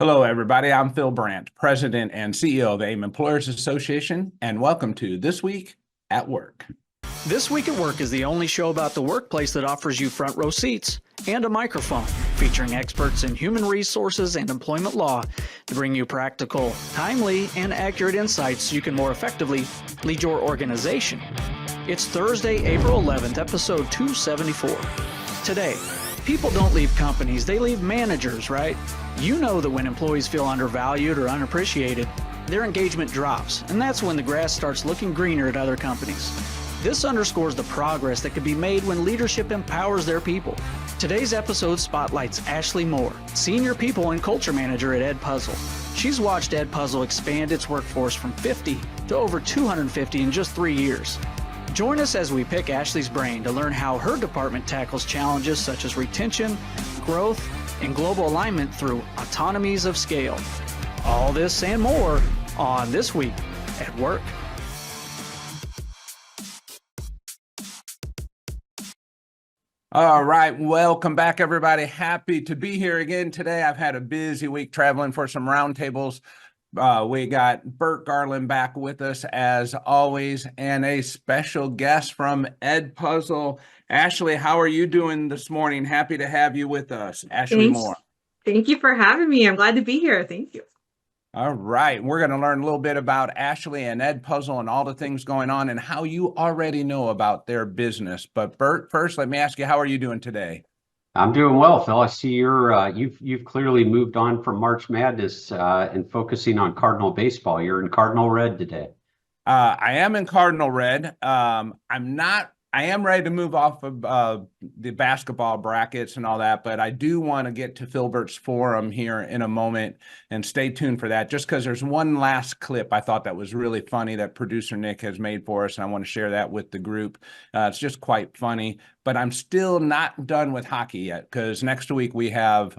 Hello, everybody. I'm Phil Brandt, President and CEO of AIM Employers Association, and welcome to This Week at Work. This Week at Work is the only show about the workplace that offers you front row seats and a microphone, featuring experts in human resources and employment law to bring you practical, timely, and accurate insights so you can more effectively lead your organization. It's Thursday, April 11th, episode 274. Today, people don't leave companies, they leave managers, right? You know that when employees feel undervalued or unappreciated, their engagement drops, and that's when the grass starts looking greener at other companies. This underscores the progress that can be made when leadership empowers their people. Today's episode spotlights Ashley Moore, Senior People and Culture Manager at Edpuzzle. She's watched Edpuzzle expand its workforce from 50 to over 250 in just 3 years. Join us as we pick Ashley's brain to learn how her department tackles challenges such as retention, growth, and global alignment through Autonomies of Scale. All this and more on This Week at Work. All right, welcome back, everybody. Happy to be here again today. I've had a busy week traveling for some roundtables. We got Bert Garland back with us as always, and a special guest from Edpuzzle. Ashley, how are you doing this morning? Happy to have you with us. Ashley Moore. Thank you for having me. I'm glad to be here. Thank you. All right, we're going to learn a little bit about Ashley and Edpuzzle and all the things going on and how you already know about their business. But Bert, first, let me ask you, how are you doing today? I'm doing well, Phil. I see you've clearly moved on from March Madness and focusing on Cardinal baseball. You're in Cardinal red today. I am in Cardinal red. I am ready to move off of the basketball brackets and all that, but I do want to get to Filbert's Forum here in a moment, and stay tuned for that, just because there's one last clip I thought that was really funny that producer Nick has made for us, and I want to share that with the group. It's just quite funny, but I'm still not done with hockey yet, because next week we have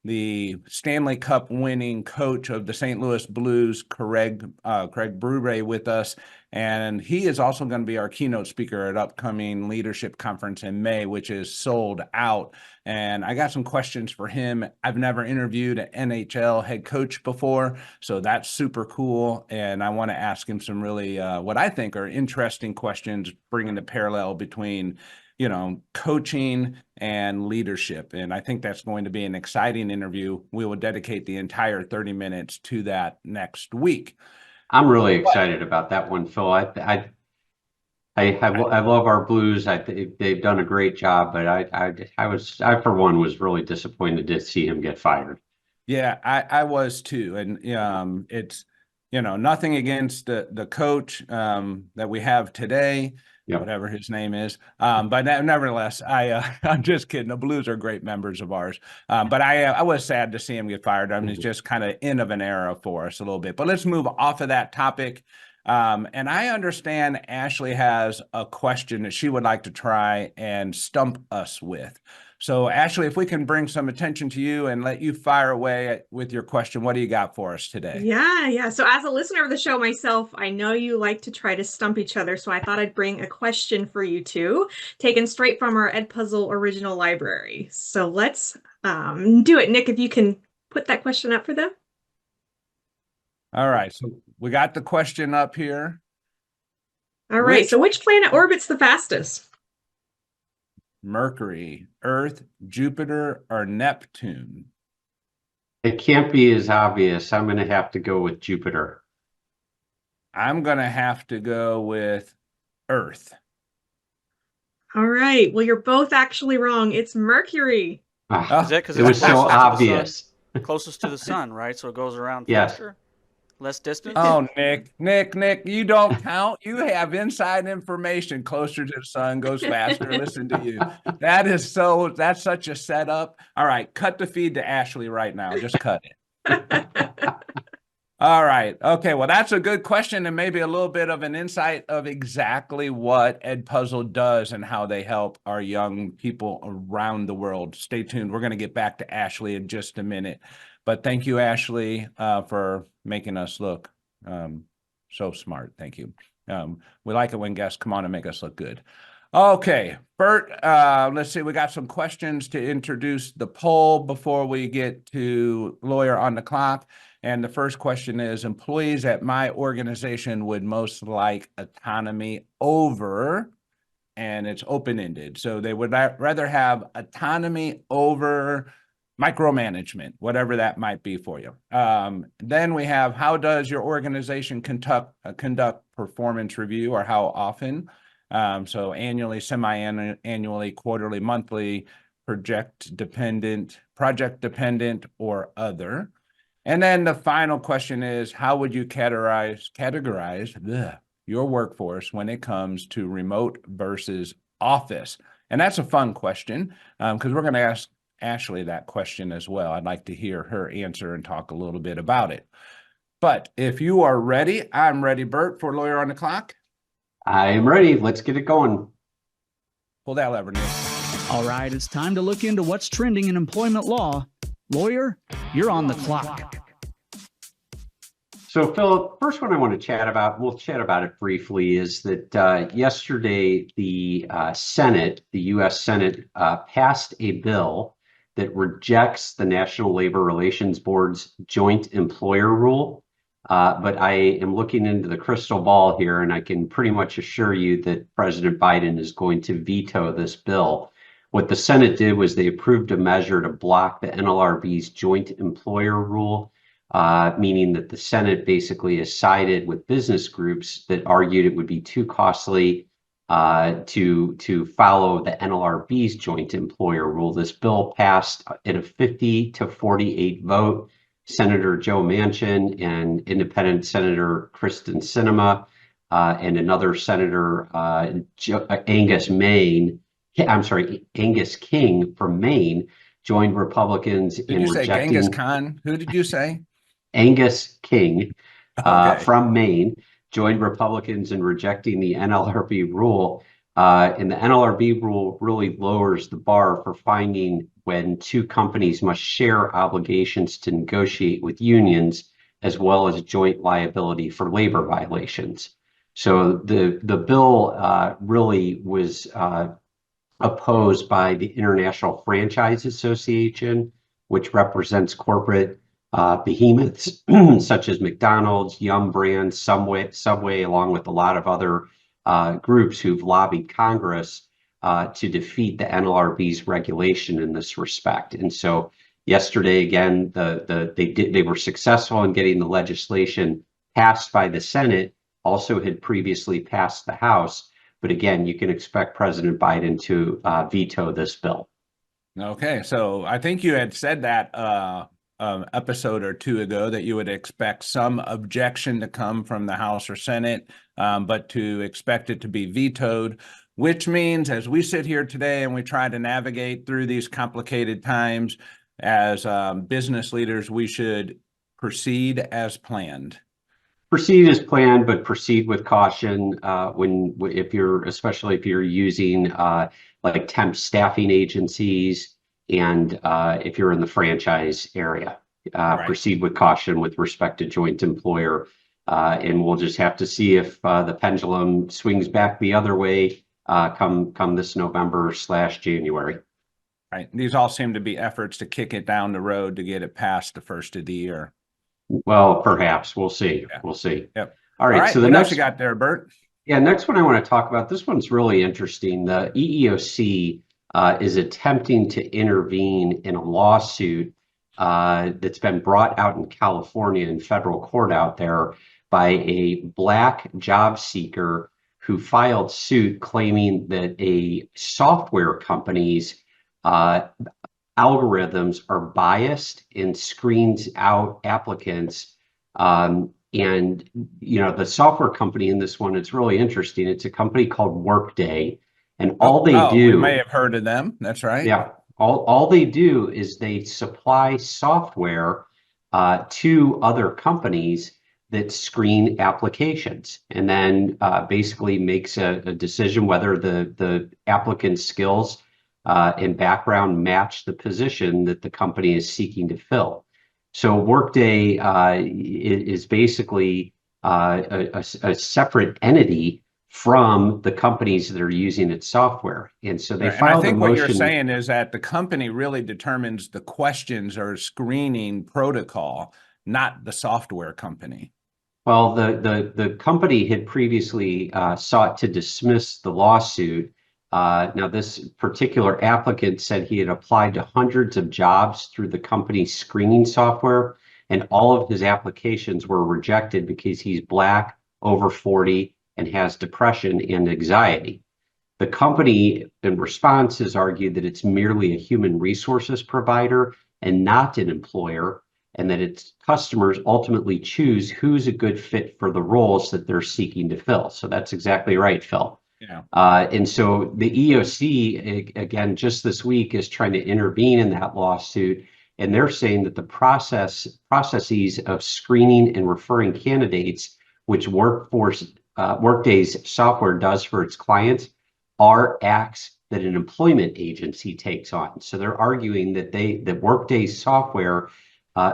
the Stanley Cup winning coach of the St. Louis Blues, Craig Bure, with us. And he is also going to be our keynote speaker at upcoming leadership conference in May, which is sold out. And I got some questions for him. I've never interviewed an NHL head coach before, so that's super cool. And I want to ask him some really, what I think are interesting questions, bringing the parallel between coaching and leadership. And I think that's going to be an exciting interview. We will dedicate the entire 30 minutes to that next week. I'm really excited about that one, Phil. I love our Blues. They've done a great job, but I for one was really disappointed to see him get fired. Yeah, I was too. And it's nothing against the coach that we have today. Yep. Whatever his name is. But nevertheless, I'm just kidding. The Blues are great members of ours. But I was sad to see him get fired. I mean, it's just kind of end of an era for us a little bit. But let's move off of that topic. And I understand Ashley has a question that she would like to try and stump us with. So Ashley, if we can bring some attention to you and let you fire away with your question, what do you got for us today? Yeah. So as a listener of the show myself, I know you like to try to stump each other. So I thought I'd bring a question for you two, taken straight from our Edpuzzle original library. So let's do it. Nick, if you can put that question up for them. All right. So we got the question up here. All right. So which planet orbits the fastest? Mercury, Earth, Jupiter, or Neptune? It can't be as obvious. I'm going to have to go with Jupiter. I'm going to have to go with Earth. All right. Well, you're both actually wrong. It's Mercury. Is that because it was so obvious? Closest to the sun, right? So it goes around yes. faster? Less distance? Oh, Nick, you don't count. You have inside information. Closer to the sun, goes faster. Listen to you. That's such a setup. All right, cut the feed to Ashley right now. Just cut it. All right. Okay, well, that's a good question, and maybe a little bit of an insight of exactly what Edpuzzle does and how they help our young people around the world. Stay tuned. We're going to get back to Ashley in just a minute. But thank you, Ashley, for making us look so smart. Thank you. We like it when guests come on and make us look good. Okay, Bert, let's see. We got some questions to introduce the poll before we get to lawyer on the clock. And the first question is, employees at my organization would most like autonomy over, and it's open-ended. So they would rather have autonomy over micromanagement, whatever that might be for you. Then we have, how does your organization conduct performance review, or how often? So annually, semi-annually, quarterly, monthly, project dependent, or other. And then the final question is, how would you categorize your workforce when it comes to remote versus office? And that's a fun question, because we're going to ask Ashley that question as well. I'd like to hear her answer and talk a little bit about it. But if you are ready, I'm ready, Bert, for lawyer on the clock. I am ready. Let's get it going. Pull that lever, Nick. All right, it's time to look into what's trending in employment law. Lawyer, you're on the clock. So, Phil, first one I want to chat about, we'll chat about it briefly, is that yesterday the Senate, the U.S. Senate, passed a bill that rejects the National Labor Relations Board's joint employer rule. But I am looking into the crystal ball here, and I can pretty much assure you that President Biden is going to veto this bill. What the Senate did was they approved a measure to block the NLRB's joint employer rule, meaning that the Senate basically has sided with business groups that argued it would be too costly to follow the NLRB's joint employer rule. This bill passed at a 50-48 vote. Senator Joe Manchin and Independent Senator Kristen Sinema and another Senator Angus King from Maine joined Republicans in Did you say rejecting Genghis Khan? Who did you say? Angus King Okay. from Maine joined Republicans in rejecting the NLRB rule. And the NLRB rule really lowers the bar for finding when two companies must share obligations to negotiate with unions, as well as joint liability for labor violations. So the bill really was opposed by the International Franchise Association, which represents corporate behemoths such as McDonald's, Yum Brands, Subway, along with a lot of other groups who've lobbied Congress to defeat the NLRB's regulation in this respect. And so yesterday, again, they were successful in getting the legislation passed by the Senate, also had previously passed the House. But again, you can expect President Biden to veto this bill. Okay, so I think you had said that episode or two ago that you would expect some objection to come from the House or Senate, but to expect it to be vetoed, which means as we sit here today and we try to navigate through these complicated times as business leaders, we should proceed as planned. Proceed as planned, but proceed with caution especially if you're using like temp staffing agencies and if you're in the franchise area. Right. Proceed with caution with respect to joint employer. And we'll just have to see if the pendulum swings back the other way come this November/January. Right. These all seem to be efforts to kick it down the road to get it past the first of the year. Well, perhaps. We'll see. Yeah. We'll see. Yep. All right. So the what next else you got there, Bert? Yeah, next one I want to talk about. This one's really interesting. The EEOC is attempting to intervene in a lawsuit that's been brought out in California in federal court out there by a Black job seeker who filed suit claiming that a software company's algorithms are biased and screens out applicants. And, you know, the software company in this one, it's really interesting. It's a company called Workday. And all they do. We may have heard of them. That's right. Yeah. All they do is they supply software to other companies that screen applications and then basically makes a decision whether the applicant's skills and background match the position that the company is seeking to fill. So Workday is basically a separate entity from the companies that are using its software. And so they Right. And I filed a think what you're motion. saying is that the company really determines the questions or screening protocol, not the software company. Well, the company had previously sought to dismiss the lawsuit. Now, this particular applicant said he had applied to hundreds of jobs through the company's screening software, and all of his applications were rejected because he's Black, over 40, and has depression and anxiety. The company, in response, has argued that it's merely a human resources provider and not an employer, and that its customers ultimately choose who's a good fit for the roles that they're seeking to fill. So that's exactly right, Phil. Yeah. And so the EOC, again, just this week is trying to intervene in that lawsuit. And they're saying that the processes of screening and referring candidates, which Workday's software does for its clients, are acts that an employment agency takes on. So they're arguing that Workday's software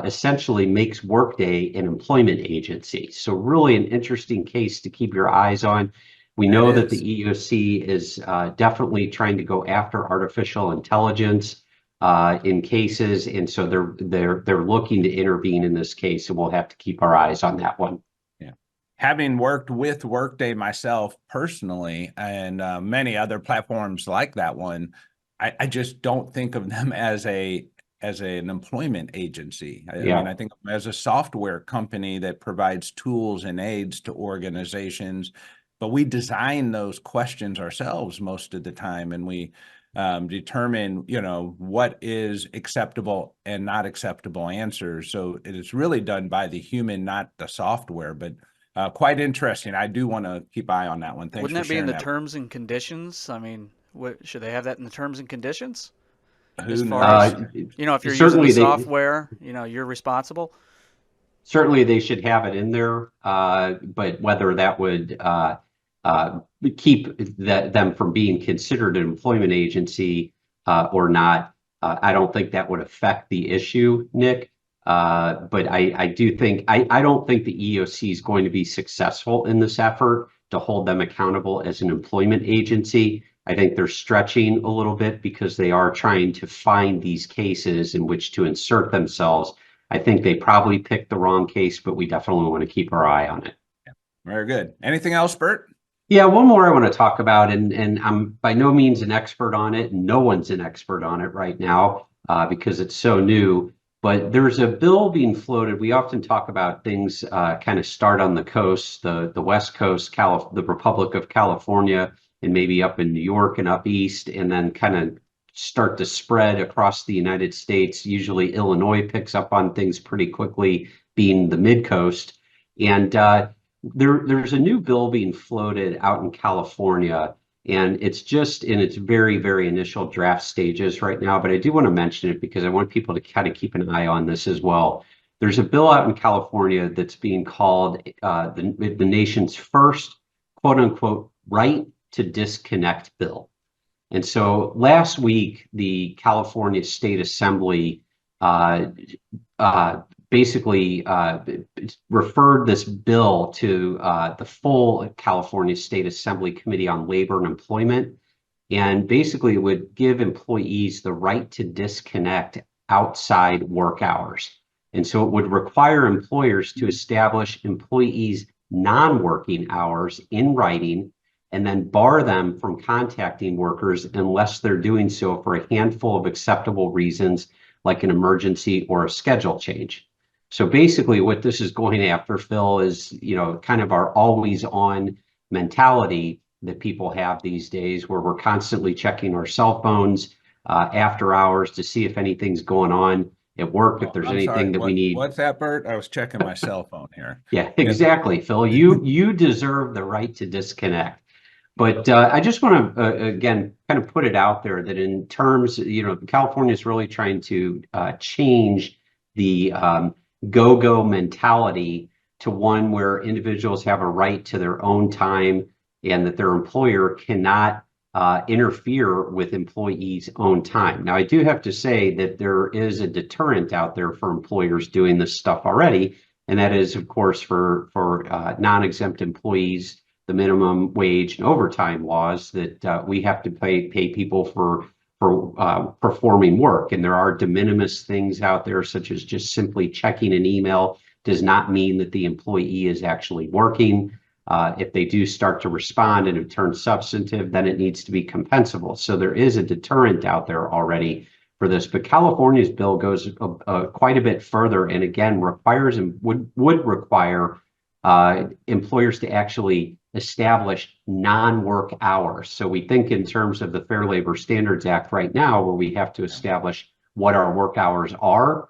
essentially makes Workday an employment agency. So really an interesting case to keep your eyes on. We know that the EOC is definitely trying to go after artificial intelligence in cases, and so they're looking to intervene in this case, and we'll have to keep our eyes on that one. Yeah. Having worked with Workday myself personally, and many other platforms like that one, I just don't think of them as an employment agency. I mean, I think of them as a software company that provides tools and aids to organizations, but we design those questions ourselves most of the time, and we determine, what is acceptable and not acceptable answers. So it is really done by the human, not the software, but quite interesting. I do want to keep eye on that one. Thanks. Wouldn't for that be in sharing the that. terms and conditions? I mean, should they have that in the terms and conditions? Who As knows? far as, if you're using Certainly the software, you're responsible. Certainly they should have it in there, but whether that would keep them from being considered an employment agency or not, I don't think that would affect the issue, Nick. But I do think, I don't think the EOC is going to be successful in this effort to hold them accountable as an employment agency. I think they're stretching a little bit because they are trying to find these cases in which to insert themselves. I think they probably picked the wrong case, but we definitely want to keep our eye on it. Very good. Anything else, Bert? Yeah, one more I want to talk about, and I'm by no means an expert on it. No one's an expert on it right now because it's so new. But there's a bill being floated. We often talk about things kind of start on the coast, the West Coast, the Republic of California, and maybe up in New York and up east, and then kind of start to spread across the United States. Usually Illinois picks up on things pretty quickly, being the mid-coast. And there's a new bill being floated out in California, and it's just in its very, very initial draft stages right now. But I do want to mention it because I want people to kind of keep an eye on this as well. There's a bill out in California that's being called the nation's first, quote unquote, right to disconnect bill. And so last week, the California State Assembly basically referred this bill to the full California State Assembly Committee on Labor and Employment. And basically it would give employees the right to disconnect outside work hours. And so it would require employers to establish employees' non-working hours in writing and then bar them from contacting workers unless they're doing so for a handful of acceptable reasons, like an emergency or a schedule change. So basically what this is going after, Phil, is, kind of our always on mentality that people have these days, where we're constantly checking our cell phones after hours to see if anything's going on at work, if there's anything that we need. What's that, Bert? I was checking my cell phone here. Yeah, exactly, Phil. You deserve the right to disconnect. But I just want to, again, kind of put it out there that in terms, California is really trying to change the go-go mentality to one where individuals have a right to their own time and that their employer cannot interfere with employees' own time. Now, I do have to say that there is a deterrent out there for employers doing this stuff already, and that is, of course, for non-exempt employees. the minimum wage and overtime laws that we have to pay people for performing work. And there are de minimis things out there, such as just simply checking an email does not mean that the employee is actually working. If they do start to respond and it turns substantive, then it needs to be compensable. So there is a deterrent out there already for this. But California's bill goes quite a bit further, and again requires and would require employers to actually establish non-work hours. So we think in terms of the Fair Labor Standards Act right now, where we have to establish what our work hours are.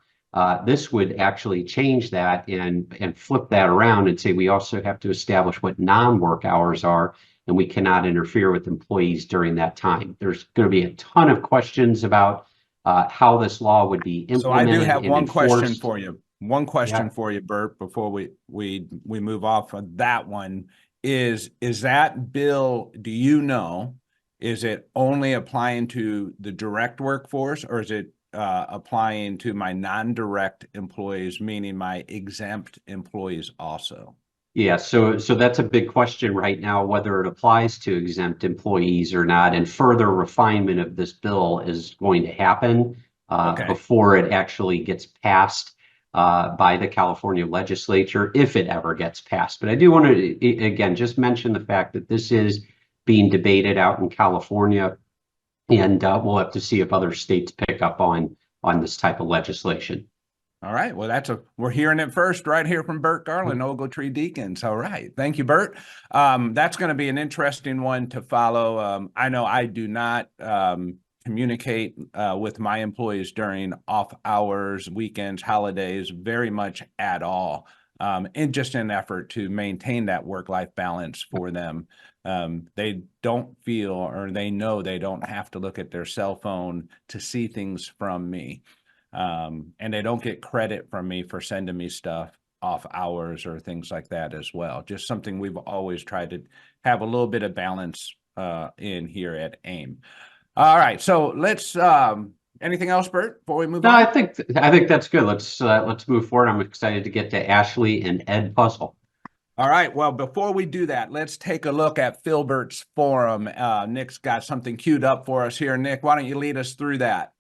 This would actually change that and flip that around and say we also have to establish what non-work hours are, and we cannot interfere with employees during that time. There's going to be a ton of questions about how this law would be implemented. So I do have one question enforced. for you. One question Yeah. for you, Bert, before we move off of that one. Is that bill, do you know, is it only applying to the direct workforce, or is it applying to my non-direct employees, meaning my exempt employees also? Yeah, so that's a big question right now, whether it applies to exempt employees or not, and further refinement of this bill is going to happen before it actually gets passed by the California legislature, if it ever gets passed. But I do want to, again, just mention the fact that this is being debated out in California, and we'll have to see if other states pick up on this type of legislation. All right. Well, we're hearing it first right here from Bert Garland, Ogletree Deacons. All right. Thank you, Bert. That's going to be an interesting one to follow. I know I do not communicate with my employees during off hours, weekends, holidays, very much at all. And just in an effort to maintain that work-life balance for them. They don't feel, or they know they don't have to look at their cell phone to see things from me. And they don't get credit from me for sending me stuff off hours or things like that as well. Just something we've always tried to have a little bit of balance in here at AIM. All right, so let's anything else, Bert, before we move on? I think that's good. Let's move forward. I'm excited to get to Ashley and Edpuzzle. All right, well, before we do that, let's take a look at Filbert's forum. Nick's got something queued up for us here. Nick, why don't you lead us through that?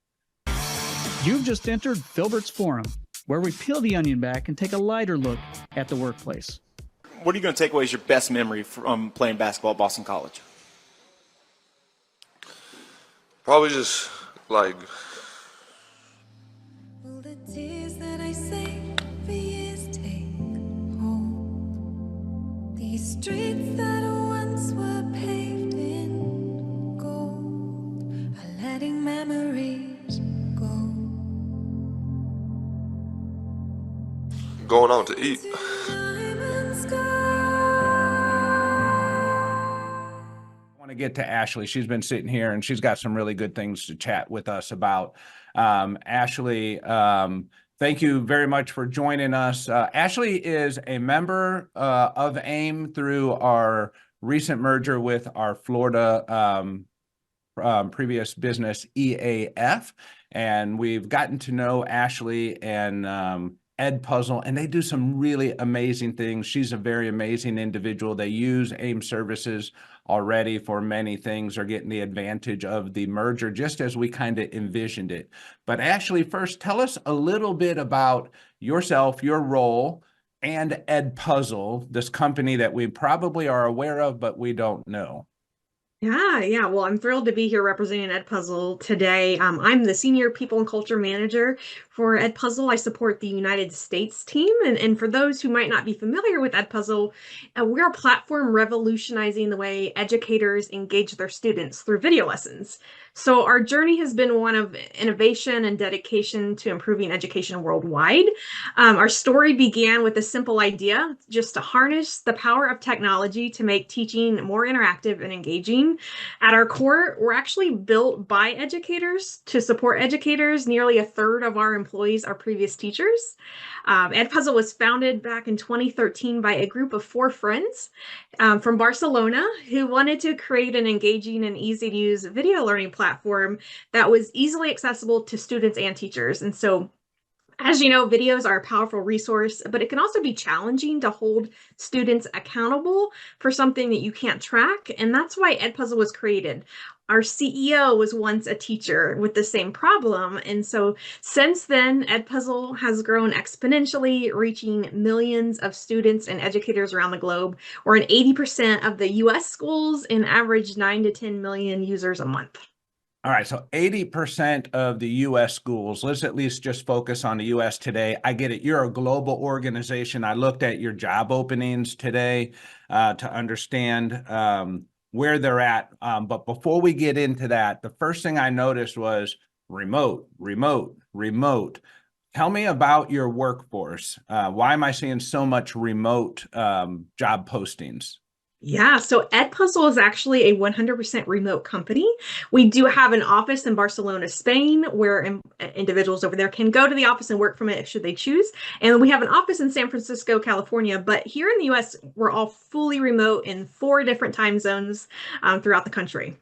You've just entered Filbert's Forum, where we peel the onion back and take a lighter look at the workplace. What are you going to take away as your best memory from playing basketball at Boston College? Probably just like Will the tears that I saved for years take hold? These streets that once were paved in gold are letting memories go. going out to eat. To get to Ashley. She's been sitting here and she's got some really good things to chat with us about. Ashley, thank you very much for joining us. Ashley is a member of AIM through our recent merger with our Florida previous business EAF, and we've gotten to know Ashley and Edpuzzle, and they do some really amazing things. She's a very amazing individual. They use AIM services already for many things, are getting the advantage of the merger just as we kind of envisioned it. But Ashley, first, tell us a little bit about yourself, your role, and Edpuzzle, this company that we probably are aware of, but we don't know. Yeah. Well, I'm thrilled to be here representing Edpuzzle today. I'm the Senior People and Culture Manager for Edpuzzle. I support the United States team. And for those who might not be familiar with Edpuzzle, we're a platform revolutionizing the way educators engage their students through video lessons. So our journey has been one of innovation and dedication to improving education worldwide. Our story began with a simple idea, just to harness the power of technology to make teaching more interactive and engaging. At our core, we're actually built by educators to support educators. Nearly a third of our employees are previous teachers. Edpuzzle was founded back in 2013 by a group of 4 friends from Barcelona who wanted to create an engaging and easy to use video learning platform that was easily accessible to students and teachers. And so As you know, videos are a powerful resource, but it can also be challenging to hold students accountable for something that you can't track. And that's why Edpuzzle was created. Our CEO was once a teacher with the same problem. And so since then, Edpuzzle has grown exponentially, reaching millions of students and educators around the globe. We're in 80% of the US schools and average 9 to 10 million users a month. All right, so 80% of the US schools, let's at least just focus on the US today. I get it, you're a global organization. I looked at your job openings today to understand where they're at. But before we get into that, the first thing I noticed was remote, remote, remote. Tell me about your workforce. Why am I seeing so much remote job postings? Yeah, so Edpuzzle is actually a 100% remote company. We do have an office in Barcelona, Spain, where individuals over there can go to the office and work from it should they choose. And we have an office in San Francisco, California. But here in the US, we're all fully remote in 4 different time zones throughout the country.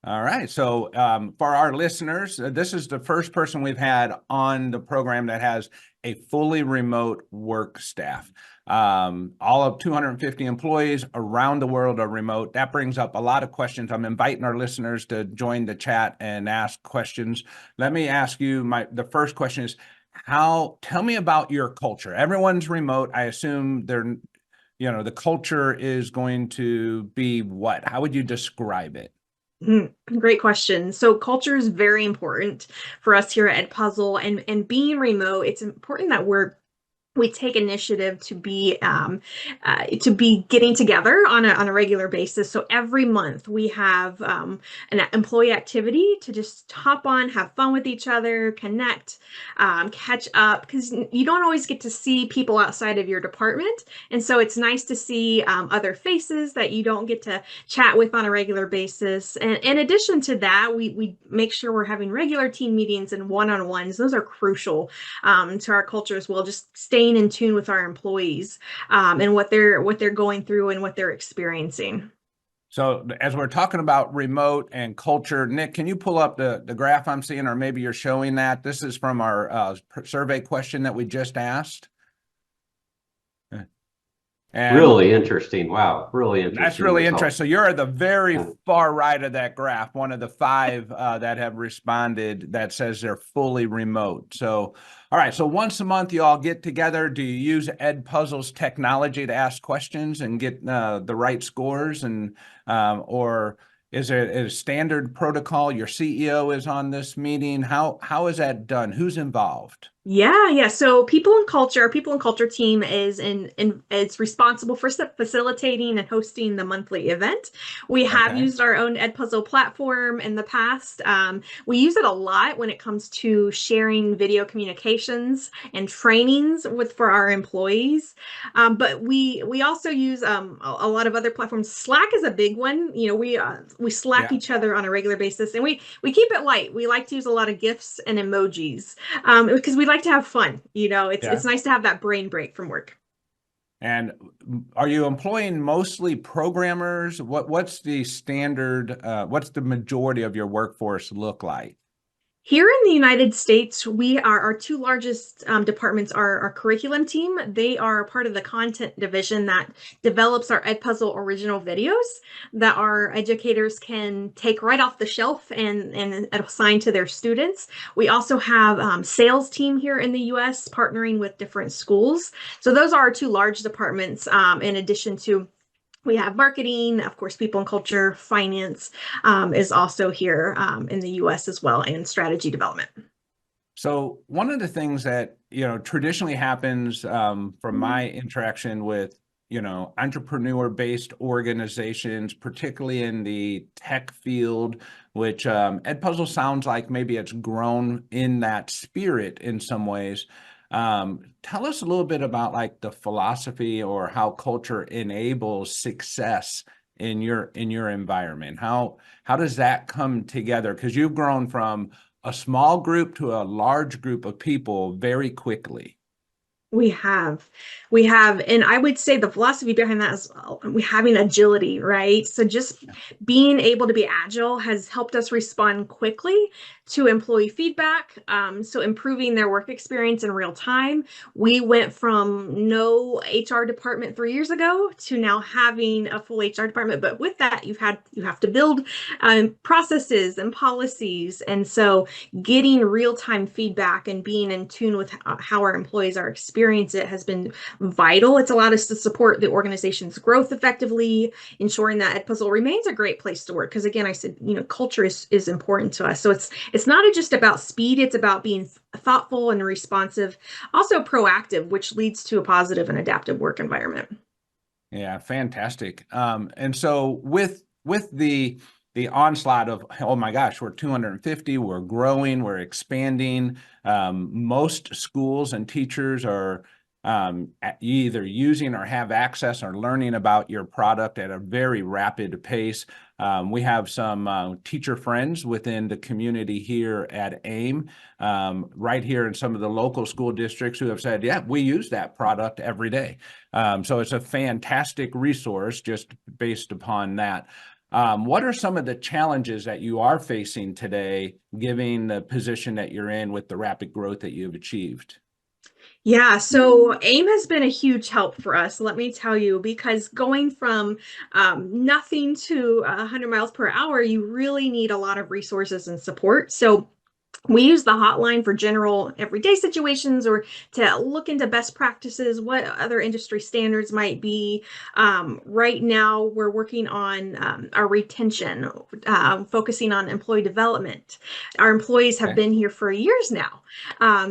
All right. So for our listeners, this is the first person we've had on the program that has a fully remote work staff. All of 250 employees around the world are remote. That brings up a lot of questions. I'm inviting our listeners to join the chat and ask questions. Let me ask you, the first question is, tell me about your culture. Everyone's remote. I assume the culture is going to be what? How would you describe it? Great question. So culture is very important for us here at Edpuzzle, and being remote, it's important that we take initiative to be getting together on a regular basis. So every month we have an employee activity to just hop on, have fun with each other, connect, catch up, because you don't always get to see people outside of your department. And so it's nice to see other faces that you don't get to chat with on a regular basis. And in addition to that, we make sure we're having regular team meetings and one-on-ones. Those are crucial to our culture as well. Just staying in tune with our employees and what they're going through and what they're experiencing. So as we're talking about remote and culture, Nick, can you pull up the graph I'm seeing, or maybe you're showing that? This is from our survey question that we just asked. And Really interesting. Wow, really interesting. that's really result. interesting. So you're at the very Yeah. far right of that graph, one of the 5 that have responded that says they're fully remote. So, all right. So once a month, you all get together. Do you use Edpuzzle's technology to ask questions and get the right scores, or is it a standard protocol? Your CEO is on this meeting. How is that done? Who's involved? Yeah. So people and culture team it's responsible for facilitating and hosting the monthly event. We have Okay. used our own Edpuzzle platform in the past. We use it a lot when it comes to sharing video communications and trainings for our employees. But we also use a lot of other platforms. Slack is a big one. We Slack Yeah. each other on a regular basis, and we keep it light. We like to use a lot of GIFs and emojis because we like to have fun. It's nice to have that brain break from work. And are you employing mostly programmers? What's the standard, what's the majority of your workforce look like? Here in the United States, our 2 largest departments are our curriculum team. They are part of the content division that develops our Edpuzzle original videos that our educators can take right off the shelf and assign to their students. We also have sales team here in the US partnering with different schools. So those are our 2 large departments, in addition to we have marketing, of course, people and culture, finance is also here in the US as well, and strategy development. So one of the things that, traditionally happens from my interaction with, entrepreneur-based organizations, particularly in the tech field, which Edpuzzle sounds like maybe it's grown in that spirit in some ways. Tell us a little bit about like the philosophy or how culture enables success in your environment. How does that come together? Because you've grown from a small group to a large group of people very quickly. We have, we have, and I would say the philosophy behind that is we having agility, right? So just being able to be agile has helped us respond quickly to employee feedback. So improving their work experience in real time. We went from no HR department 3 years ago to now having a full HR department. But with that, you have to build processes and policies, and so getting real-time feedback and being in tune with how our employees are experiencing it has been vital. It's allowed us to support the organization's growth effectively, ensuring that Edpuzzle remains a great place to work. Because again, I said, culture is important to us. So it's not just about speed, it's about being thoughtful and responsive, also proactive, which leads to a positive and adaptive work environment. Yeah, fantastic. And so with the onslaught of, oh my gosh, we're 250, we're growing, we're expanding. Most schools and teachers are either using or have access or learning about your product at a very rapid pace. We have some teacher friends within the community here at AIM, right here in some of the local school districts who have said, yeah, we use that product every day. So it's a fantastic resource just based upon that. What are some of the challenges that you are facing today, given the position that you're in with the rapid growth that you've achieved? Yeah, so AIM has been a huge help for us, let me tell you, because going from nothing to 100 miles per hour, you really need a lot of resources and support. So we use the hotline for general everyday situations or to look into best practices, what other industry standards might be. Right now, we're working on our retention, focusing on employee development. Our employees have been here for years now,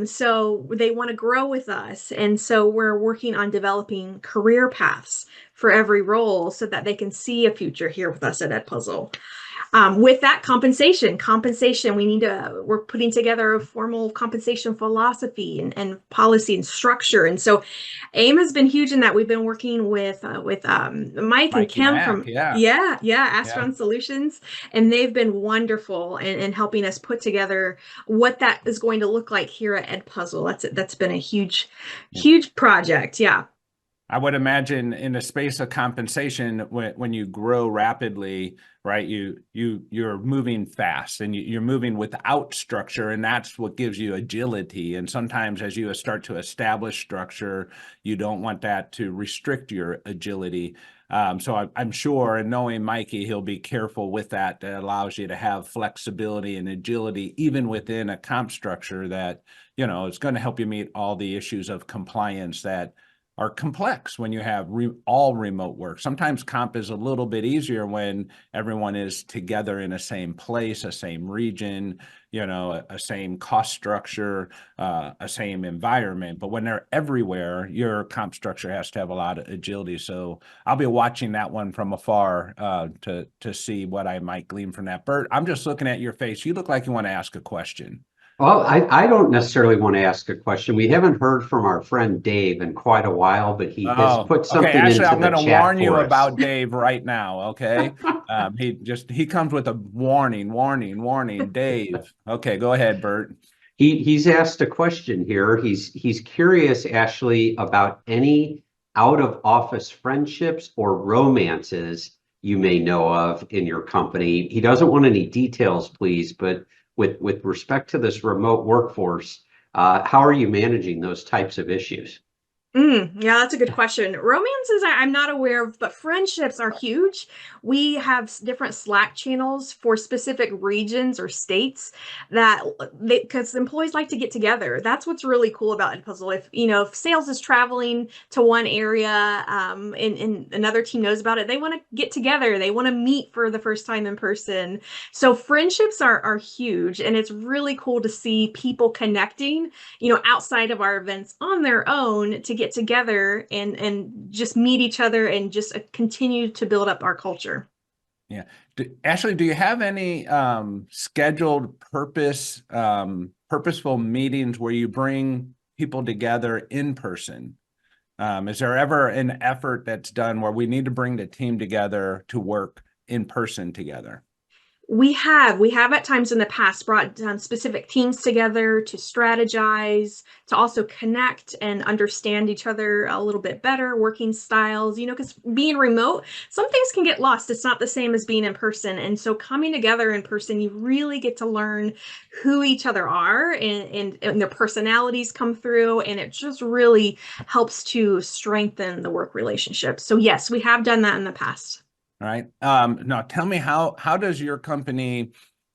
so they want to grow with us. And so we're working on developing career paths for every role so that they can see a future here with us at Edpuzzle. With that compensation, we're putting together a formal compensation philosophy and policy and structure. And so AIM has been huge in that. We've been working with Mike and Kim Mack, from yeah. Astron Solutions, and they've been wonderful in helping us put together what that is going to look like here at Edpuzzle. That's been a huge project. Yeah. I would imagine in the space of compensation, when you grow rapidly, right, you're moving fast and you're moving without structure, and that's what gives you agility. And sometimes as you start to establish structure, you don't want that to restrict your agility. So I'm sure, and knowing Mikey, he'll be careful with that. That allows you to have flexibility and agility, even within a comp structure that, it's going to help you meet all the issues of compliance that are complex when you have all remote work. Sometimes comp is a little bit easier when everyone is together in a same place, a same region, a same cost structure, a same environment. But when they're everywhere, your comp structure has to have a lot of agility. So I'll be watching that one from afar to see what I might glean from that. Bert, I'm just looking at your face. You look like you want to ask a question. Well, I don't necessarily want to ask a question. We haven't heard from our friend Dave in quite a while, but he has put something okay. Actually, into I'm the going to chat warn you for us. about Dave right now. Okay. He comes with a warning, Dave. Okay, go ahead, Bert. He's asked a question here. He's curious, Ashley, about any out of office friendships or romances you may know of in your company. He doesn't want any details, please, but with respect to this remote workforce, how are you managing those types of issues? Yeah, that's a good question. Romances, I'm not aware of, but friendships are huge. We have different Slack channels for specific regions or states because employees like to get together. That's what's really cool about Edpuzzle. If sales is traveling to one area, and another team knows about it, they want to get together. They want to meet for the first time in person. So friendships are huge, and it's really cool to see people connecting, outside of our events on their own to get together and just meet each other and just continue to build up our culture. Yeah. Ashley, do you have any scheduled purposeful meetings where you bring people together in person? Is there ever an effort that's done where we need to bring the team together to work in person together? We have at times in the past brought specific teams together to strategize, to also connect and understand each other a little bit better, working styles, because being remote, some things can get lost. It's not the same as being in person. And so coming together in person, you really get to learn who each other are, and their personalities come through, and it just really helps to strengthen the work relationship. So yes, we have done that in the past. All right. Now tell me, how does your company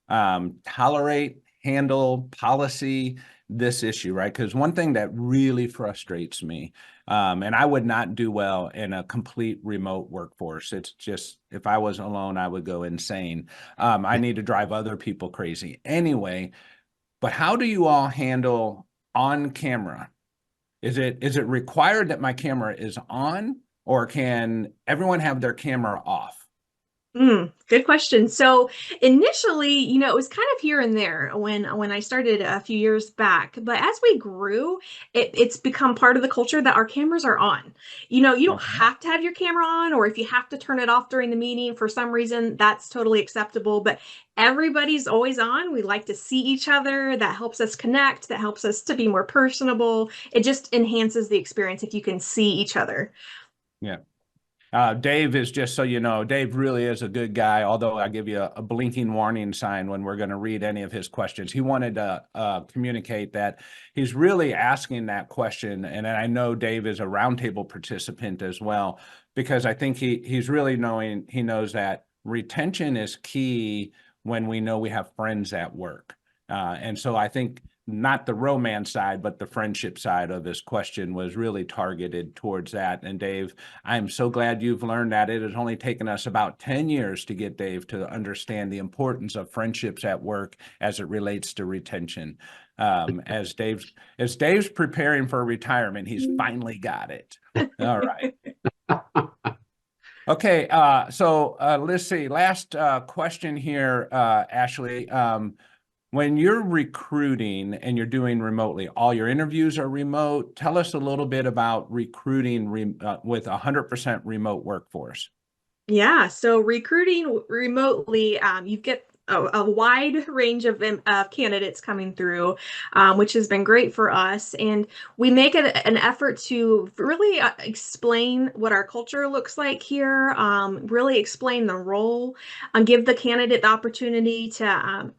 tolerate, handle, policy this issue, right? Because one thing that really frustrates me, and I would not do well in a complete remote workforce. It's just, if I was alone, I would go insane. I need to drive other people crazy anyway. But how do you all handle on camera? Is it required that my camera is on, or can everyone have their camera off? Good question. So initially, it was kind of here and there when I started a few years back. But as we grew, it's become part of the culture that our cameras are on. You don't Okay. have to have your camera on, or if you have to turn it off during the meeting for some reason, that's totally acceptable. But everybody's always on. We like to see each other. That helps us connect. That helps us to be more personable. It just enhances the experience if you can see each other. Yeah. Dave is, just so you know, Dave really is a good guy, although I give you a blinking warning sign when we're going to read any of his questions. He wanted to communicate that he's really asking that question. And I know Dave is a roundtable participant as well, because I think he knows that retention is key when we know we have friends at work. And so I think not the romance side, but the friendship side of this question was really targeted towards that. And Dave, I'm so glad you've learned that. It has only taken us about 10 years to get Dave to understand the importance of friendships at work as it relates to retention. As Dave's preparing for retirement, he's finally got it. All right. Okay, so let's see. Last question here, Ashley. When you're recruiting and you're doing remotely, all your interviews are remote. Tell us a little bit about recruiting with 100% remote workforce. Yeah, so recruiting remotely, you get a wide range of candidates coming through, which has been great for us. And we make an effort to really explain what our culture looks like here, really explain the role, and give the candidate the opportunity to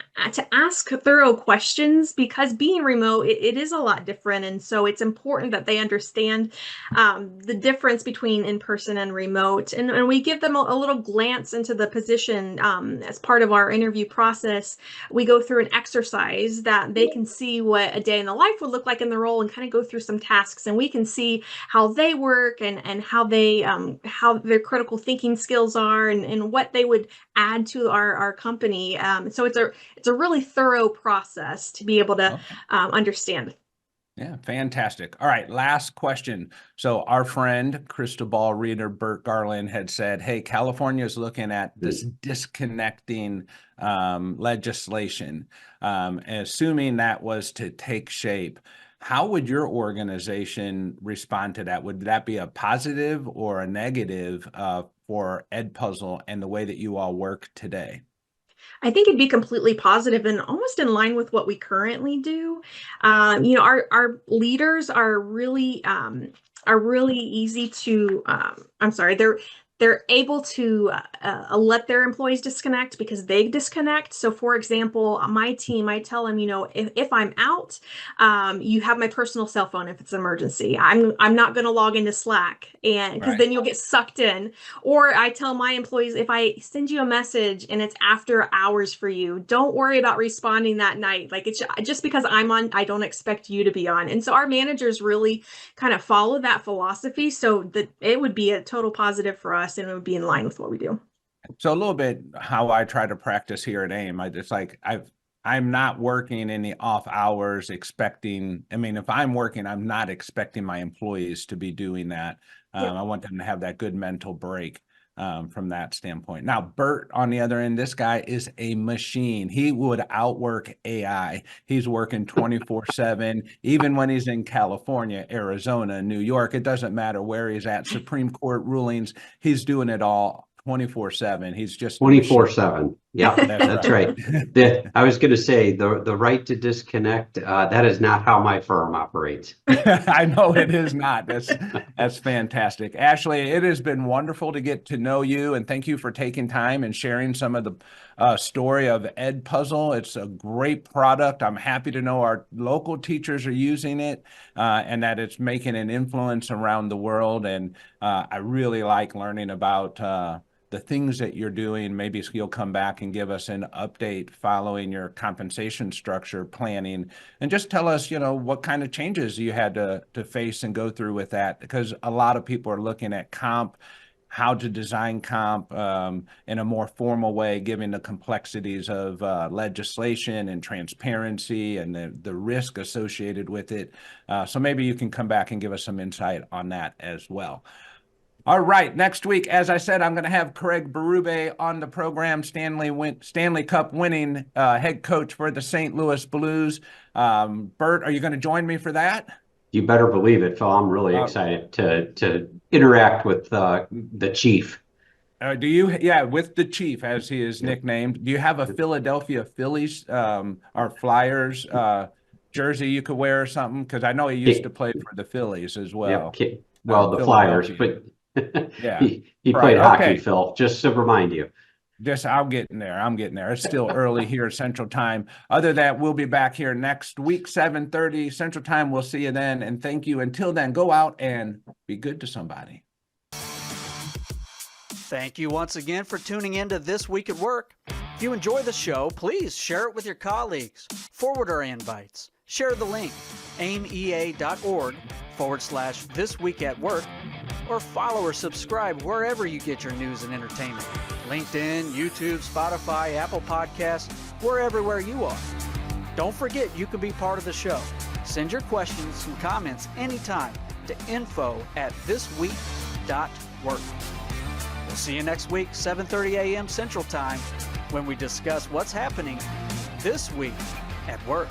ask thorough questions, because being remote, it is a lot different. And so it's important that they understand the difference between in-person and remote. And we give them a little glance into the position as part of our interview process. We go through an exercise that they can see what a day in the life would look like in the role, and kind of go through some tasks, and we can see how they work, and how how their critical thinking skills are, and what they would add to our company. So it's a really thorough process to be able to understand. Yeah, fantastic. All right, last question. So our friend, crystal ball reader Bert Garland, had said, hey, California is looking at this disconnecting legislation. Assuming that was to take shape, how would your organization respond to that? Would that be a positive or a negative for Edpuzzle and the way that you all work today? I think it'd be completely positive and almost in line with what we currently do. Our leaders are really easy to. I'm sorry, they're able to let their employees disconnect because they disconnect. So, for example, my team, I tell them, if I'm out, you have my personal cell phone if it's an emergency. I'm not going to log into Slack, and because then you'll get sucked in. Or I tell my employees, if I send you a message and it's after hours for you, don't worry about responding that night. Like, it's just because I'm on, I don't expect you to be on. And so our managers really kind of follow that philosophy, so that it would be a total positive for us, and it would be in line with what we do. So a little bit how I try to practice here at AIM. I'm not working in the off hours expecting, if I'm working, I'm not expecting my employees to be doing that. I want them to have that good mental break from that standpoint. Now, Bert, on the other end, this guy is a machine. He would outwork AI. He's working 24/7, even when he's in California, Arizona, New York. It doesn't matter where he's at. Supreme Court rulings, he's doing it all 24/7. He's just 24/7. Yeah, that's right. I was going to say the right to disconnect. That is not how my firm operates. I know it is not. That's fantastic. Ashley, it has been wonderful to get to know you, and thank you for taking time and sharing some of the story of Edpuzzle. It's a great product. I'm happy to know our local teachers are using it, and that it's making an influence around the world. And I really like learning about the things that you're doing. Maybe you'll come back and give us an update following your compensation structure planning, and just tell us, what kind of changes you had to face and go through with that, because a lot of people are looking at comp, how to design comp in a more formal way, given the complexities of legislation and transparency and the risk associated with it. So maybe you can come back and give us some insight on that as well. All right, next week, as I said, I'm going to have Craig Berube on the program, Stanley Cup winning head coach for the St. Louis Blues. Bert, are you going to join me for that? You better believe it, Phil. I'm really excited to interact with the chief. Do you? Yeah, with the chief, as he is nicknamed. Do you have a Philadelphia Phillies or Flyers jersey you could wear or something? Because I know he used to play for the Phillies as well. Yep. Well, the Flyers, but yeah, he played hockey, Phil, just to remind you. I'm getting there. It's still early here Central Time. Other than that, we'll be back here next week, 7:30 Central Time. We'll see you then. And thank you. Until then, go out and be good to somebody. Thank you once again for tuning in to This Week at Work. If you enjoy the show, please share it with your colleagues. Forward our invites. Share the link, aimea.org/This Week at Work, or follow or subscribe wherever you get your news and entertainment. LinkedIn, YouTube, Spotify, Apple Podcasts, we're everywhere you are. Don't forget you can be part of the show. Send your questions and comments anytime to info@thisweek.work. We'll see you next week, 7:30 a.m. Central Time, when we discuss what's happening this week at work.